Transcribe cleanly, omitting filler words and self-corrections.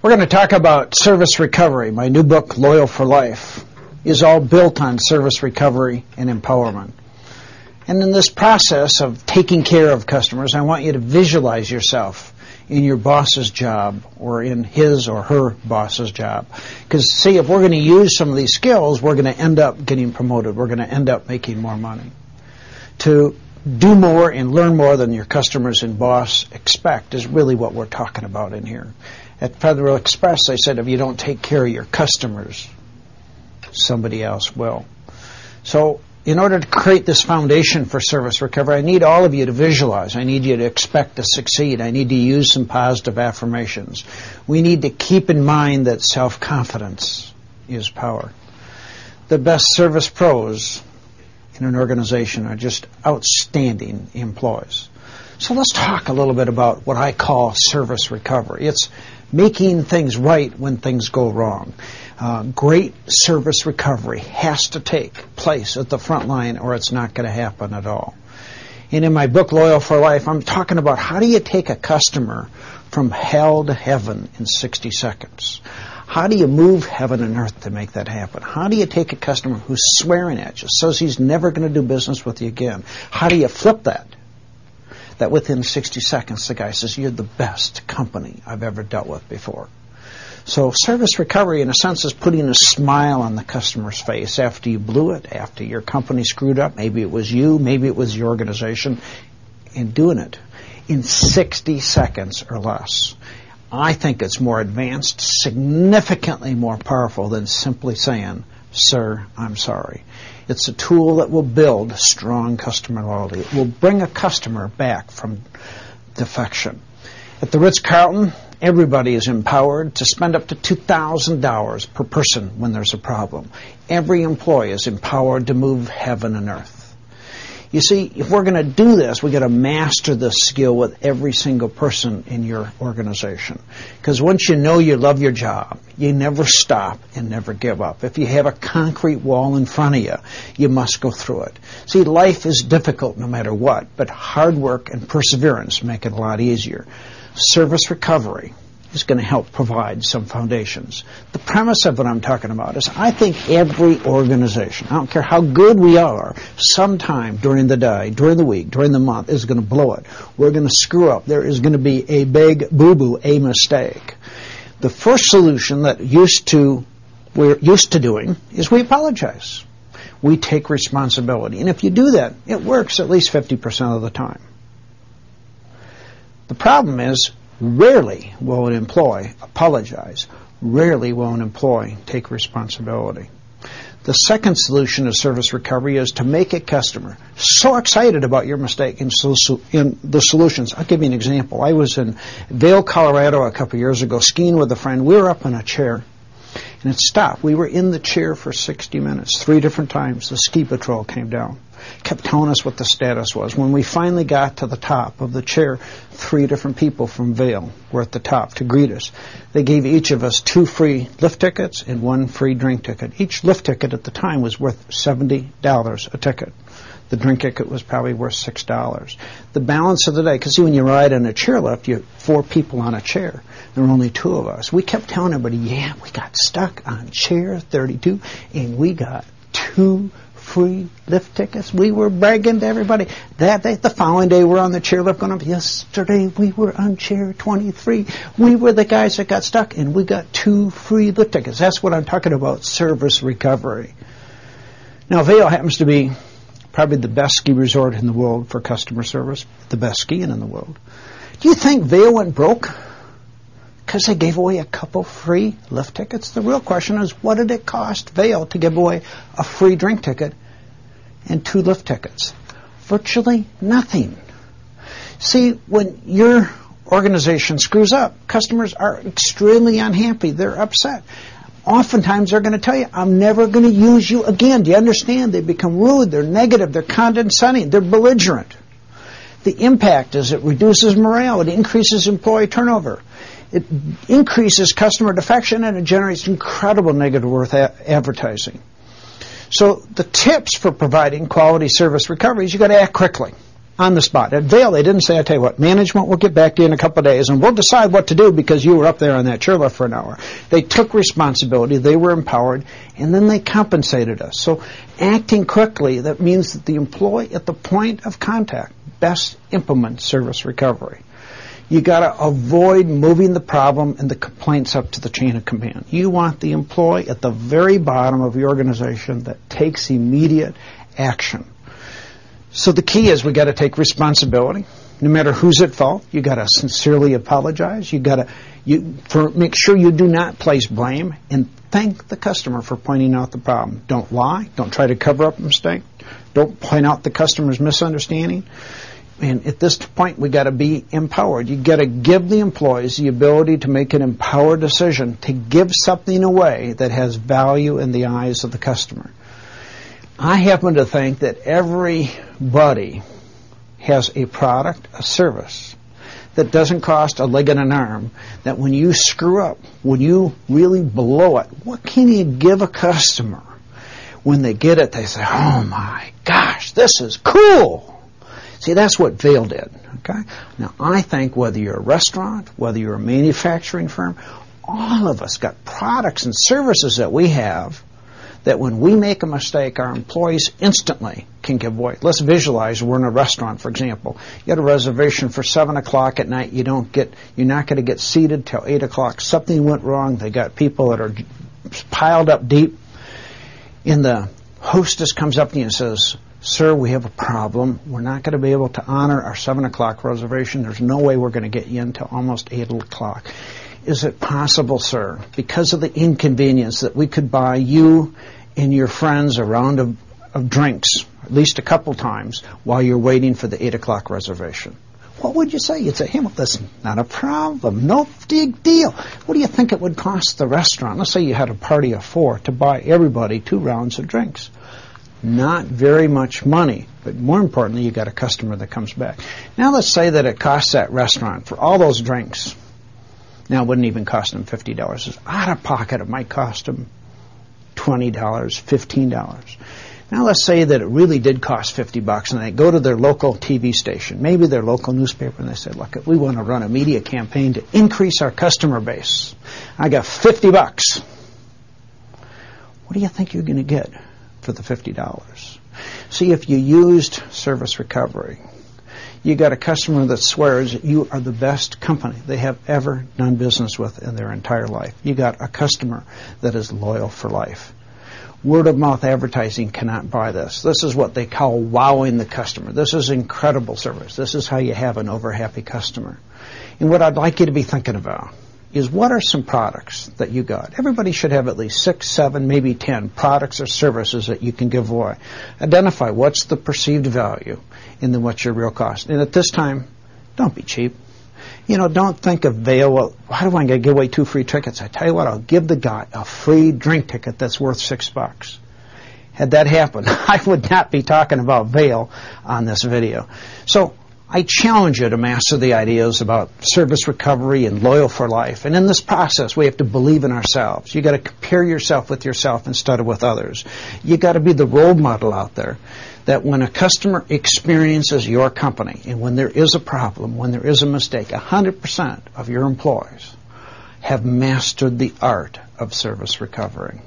We're going to talk about service recovery. My new book, Loyal for Life, is all built on service recovery and empowerment. And in this process of taking care of customers, I want you to visualize yourself in your boss's job or in his or her boss's job. Because, see, if we're going to use some of these skills, we're going to end up getting promoted. We're going to end up making more money. To do more and learn more than your customers and boss expect is really what we're talking about in here. At Federal Express, they said if you don't take care of your customers, somebody else will. So in order to create this foundation for service recovery, I need all of you to visualize. I need you to expect to succeed. I need to use some positive affirmations. We need to keep in mind that self-confidence is power. The best service pros in an organization are just outstanding employees. So let's talk a little bit about what I call service recovery. It's making things right when things go wrong. Great service recovery has to take place at the front line or it's not going to happen at all. And in my book, Loyal for Life, I'm talking about how do you take a customer from hell to heaven in 60 seconds? How do you move heaven and earth to make that happen? How do you take a customer who's swearing at you, says he's never going to do business with you again? How do you flip that? That within 60 seconds, the guy says, you're the best company I've ever dealt with before. So service recovery, in a sense, is putting a smile on the customer's face after you blew it, after your company screwed up. Maybe it was you, maybe it was your organization, and doing it in 60 seconds or less. I think it's more advanced, significantly more powerful than simply saying, sir, I'm sorry. It's a tool that will build strong customer loyalty. It will bring a customer back from defection. At the Ritz-Carlton, everybody is empowered to spend up to $2,000 per person when there's a problem. Every employee is empowered to move heaven and earth. You see, if we're going to do this, we've got to master this skill with every single person in your organization. Because once you know you love your job, you never stop and never give up. If you have a concrete wall in front of you, you must go through it. See, life is difficult no matter what, but hard work and perseverance make it a lot easier. Service recovery is going to help provide some foundations. The premise of what I'm talking about is I think every organization, I don't care how good we are, sometime during the day, during the week, during the month, is going to blow it. We're going to screw up. There is going to be a big boo-boo, a mistake. The first solution that we're used to doing is we apologize. We take responsibility. And if you do that, it works at least 50% of the time. The problem is rarely will an employee apologize. Rarely will an employee take responsibility. The second solution to service recovery is to make a customer so excited about your mistake and in the solutions. I'll give you an example. I was in Vail, Colorado a couple years ago skiing with a friend. We were up in a chair and it stopped. We were in the chair for 60 minutes. 3 different times the ski patrol came down, kept telling us what the status was. When we finally got to the top of the chair, 3 different people from Vail were at the top to greet us. They gave each of us 2 free lift tickets and 1 free drink ticket. Each lift ticket at the time was worth $70 a ticket. The drink ticket was probably worth $6. The balance of the day, because when you ride in a chairlift, you have 4 people on a chair. There were only 2 of us. We kept telling everybody, yeah, we got stuck on chair 32, and we got 2 free lift tickets. We were bragging to everybody. That day, the following day, we're on the chairlift going up. Yesterday, we were on chair 23. We were the guys that got stuck, and we got 2 free lift tickets. That's what I'm talking about, service recovery. Now, Vail happens to be probably the best ski resort in the world for customer service, the best skiing in the world. Do you think Vail went broke because they gave away a couple free lift tickets? The real question is, what did it cost Vail to give away a free drink ticket and 2 lift tickets? Virtually nothing. See, when your organization screws up, customers are extremely unhappy. They're upset. Oftentimes they're going to tell you, I'm never going to use you again. Do you understand? They become rude, they're negative, they're condescending, they're belligerent. The impact is it reduces morale, it increases employee turnover, it increases customer defection, and it generates incredible negative word advertising. So the tips for providing quality service recovery is you've got to act quickly. on the spot. At Vail, they didn't say, I tell you what, management will get back to you in a couple of days and we'll decide what to do because you were up there on that chairlift for an hour. They took responsibility, they were empowered, and then they compensated us. So acting quickly, that means that the employee at the point of contact best implements service recovery. You got to avoid moving the problem and the complaints up to the chain of command. You want the employee at the very bottom of your organization that takes immediate action. So the key is we got to take responsibility, no matter who's at fault. You got to sincerely apologize. You got to make sure you do not place blame, and thank the customer for pointing out the problem. Don't lie. Don't try to cover up a mistake. Don't point out the customer's misunderstanding. And at this point, we got to be empowered. You got to give the employees the ability to make an empowered decision to give something away that has value in the eyes of the customer. I happen to think that everybody has a product, a service, that doesn't cost a leg and an arm, that when you screw up, when you really blow it, what can you give a customer? When they get it, they say, oh my gosh, this is cool. See, that's what Vail did. Okay? Now, I think whether you're a restaurant, whether you're a manufacturing firm, all of us got products and services that we have that when we make a mistake, our employees instantly can give away. Let's visualize we're in a restaurant, for example. You had a reservation for 7 o'clock at night. You're not going to get seated till 8 o'clock. Something went wrong. They got people that are piled up deep. And the hostess comes up to you and says, sir, we have a problem. We're not going to be able to honor our 7 o'clock reservation. There's no way we're going to get you until almost 8 o'clock. Is it possible, sir, because of the inconvenience, that we could buy you and your friends a round of drinks, at least a couple times, while you're waiting for the 8 o'clock reservation? What would you say? You'd say, hey, well, listen, not a problem, no big deal. What do you think it would cost the restaurant? Let's say you had a party of 4 to buy everybody 2 rounds of drinks. Not very much money, but more importantly, you got a customer that comes back. Now let's say that it costs that restaurant for all those drinks. Now it wouldn't even cost them $50. It's out of pocket. It might cost them $20, $15. Now let's say that it really did cost $50, and they go to their local TV station, maybe their local newspaper, and they say, look, we want to run a media campaign to increase our customer base. I got $50. What do you think you're going to get for the $50? See, if you used service recovery, you got a customer that swears that you are the best company they have ever done business with in their entire life. You got a customer that is loyal for life. Word-of-mouth advertising cannot buy this. This is what they call wowing the customer. This is incredible service. This is how you have an over-happy customer. And what I'd like you to be thinking about is, what are some products that you got? Everybody should have at least 6, 7, maybe 10 products or services that you can give away. Identify what's the perceived value and then what's your real cost. And at this time, don't be cheap. Don't think of Vail, well, how do I give away 2 free tickets? I tell you what, I'll give the guy a free drink ticket that's worth $6. Had that happened, I would not be talking about Vail on this video. So I challenge you to master the ideas about service recovery and loyal for life. And in this process, we have to believe in ourselves. You got to compare yourself with yourself instead of with others. You got to be the role model out there, that when a customer experiences your company and when there is a problem, when there is a mistake, 100% of your employees have mastered the art of service recovery.